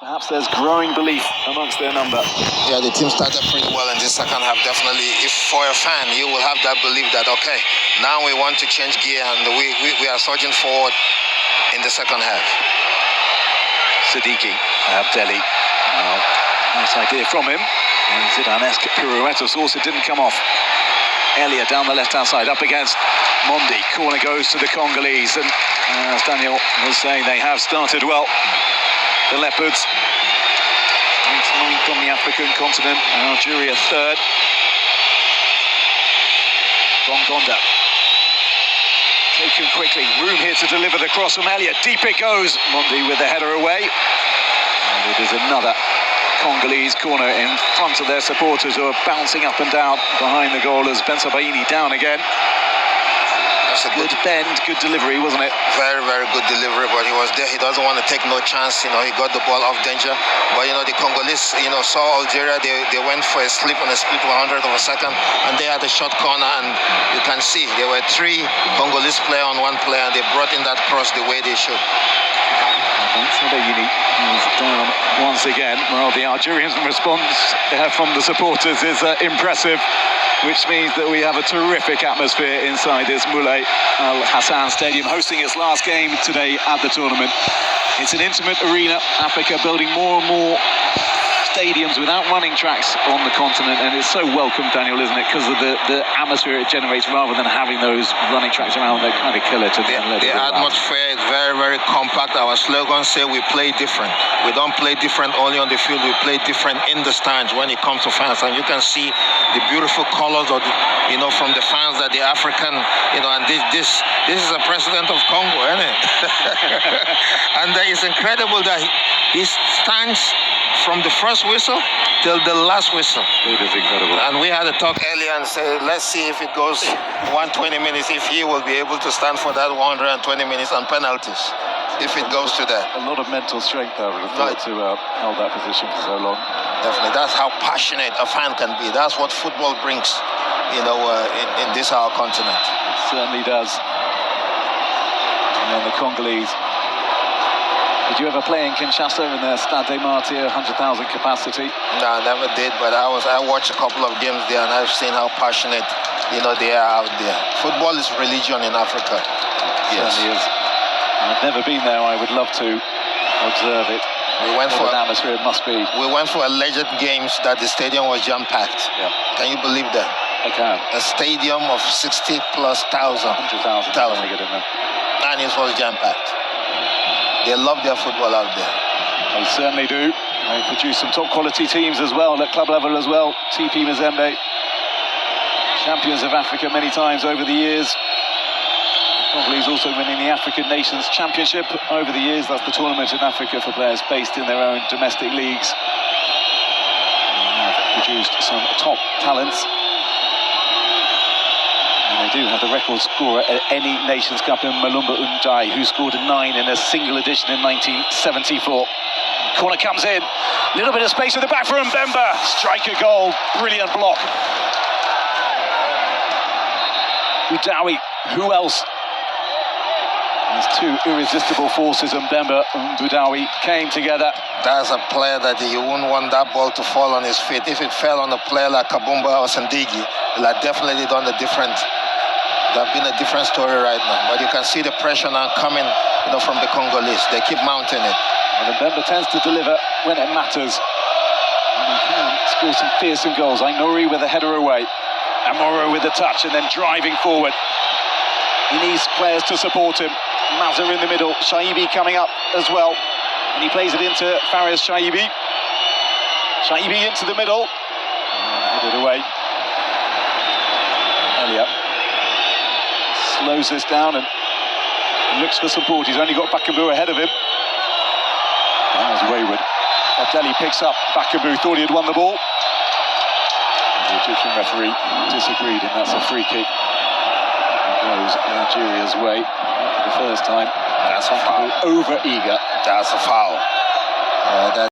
Perhaps there's growing belief amongst their number. Yeah, the team started pretty well in the second half, definitely. If for a fan, you will have that belief that, okay, now we want to change gear and we are surging forward in the second half. Siddiqui, Abdelli. Nice idea from him. And Zidane-esque pirouette of sorts, it didn't come off. Elia down the left-hand side, up against Mondi. Corner goes to the Congolese. And as Daniel was saying, they have started well. The Leopards, ninth on the African continent, Algeria third. Bongonda, taken quickly, room here to deliver the cross from Elliott. Deep it goes, Mondi with the header away. And it is another Congolese corner in front of their supporters who are bouncing up and down behind the goal as Ben Sabaini down again. That's a good bend, good delivery, wasn't it? Very, very good delivery, but he was there. He doesn't want to take no chance. He got the ball off danger. But, the Congolese, saw Algeria. They went for a slip on a split 100th of a second, and they had a short corner, and you can see there were 3 Congolese players on 1 player, and they brought in that cross the way they should. That's another unique down once again. Well, the Algerian response from the supporters is impressive, which means that we have a terrific atmosphere inside this Moulay Al Hassan Stadium, hosting its last game today at the tournament. It's an intimate arena. Africa building more and more stadiums without running tracks on the continent, and it's so welcome, Daniel, isn't it? Because of the atmosphere it generates rather than having those running tracks around that kind of kill it. The atmosphere is very, very compact. Our slogan says we play different. We don't play different only on the field, we play different in the stands when it comes to fans. And you can see the beautiful colors of from the fans that the African, and this is a president of Congo, isn't it? And it's incredible that he stands from the first whistle till the last whistle. It is incredible. And we had a talk earlier and say, let's see if it goes 120 minutes, if he will be able to stand for that 120 minutes on penalties, if it goes to that. A lot of mental strength, I would have thought, to hold that position for so long. Definitely. That's how passionate a fan can be. That's what football brings, in this our continent. It certainly does. And then the Congolese. Did you ever play in Kinshasa in their Stade des Martyrs, 100,000 capacity? No, I never did, but I watched a couple of games there, and I've seen how passionate, they are out there. Football is religion in Africa. Yes. It certainly is. I've never been there. I would love to observe it. We went what an atmosphere it must be. We went for alleged games that the stadium was jam-packed. Yeah. Can you believe that? I can. A stadium of 60 plus thousand. 100,000. And it was jam-packed. They love their football out there. They certainly do. They produce some top quality teams as well, at club level as well. TP Mazembe, champions of Africa many times over the years. Congolese also winning the African Nations Championship over the years. That's the tournament in Africa for players based in their own domestic leagues. They have produced some top talents. They do have the record scorer at any Nations Cup in Malumba Undai, who scored 9 in a single edition in 1974. Corner comes in, a little bit of space at the back for Mbemba. Striker goal, brilliant block. Udawi, who else? These 2 irresistible forces, Mbemba and Budawi, came together. That's a player that you wouldn't want that ball to fall on his feet. If it fell on a player like Kabumba or Sandigi, it would have definitely done a different. That would been a different story right now. But you can see the pressure now coming, from the Congolese. They keep mounting it. And Mbemba tends to deliver when it matters. And he can score some fearsome goals. Ainori with a header away. Amoro with the touch and then driving forward. He needs players to support him. Mazza in the middle. Shaibi coming up as well. And he plays it into Fares Shaibi. Shaibi into the middle. And headed away. Elliott slows this down and looks for support. He's only got Bakambu ahead of him. That was wayward. Abdelli picks up Bakambu, thought he had won the ball. And the Egyptian referee disagreed, and that's a free kick. It goes Nigeria's way for the first time. That's a foul. Over eager. That's a foul.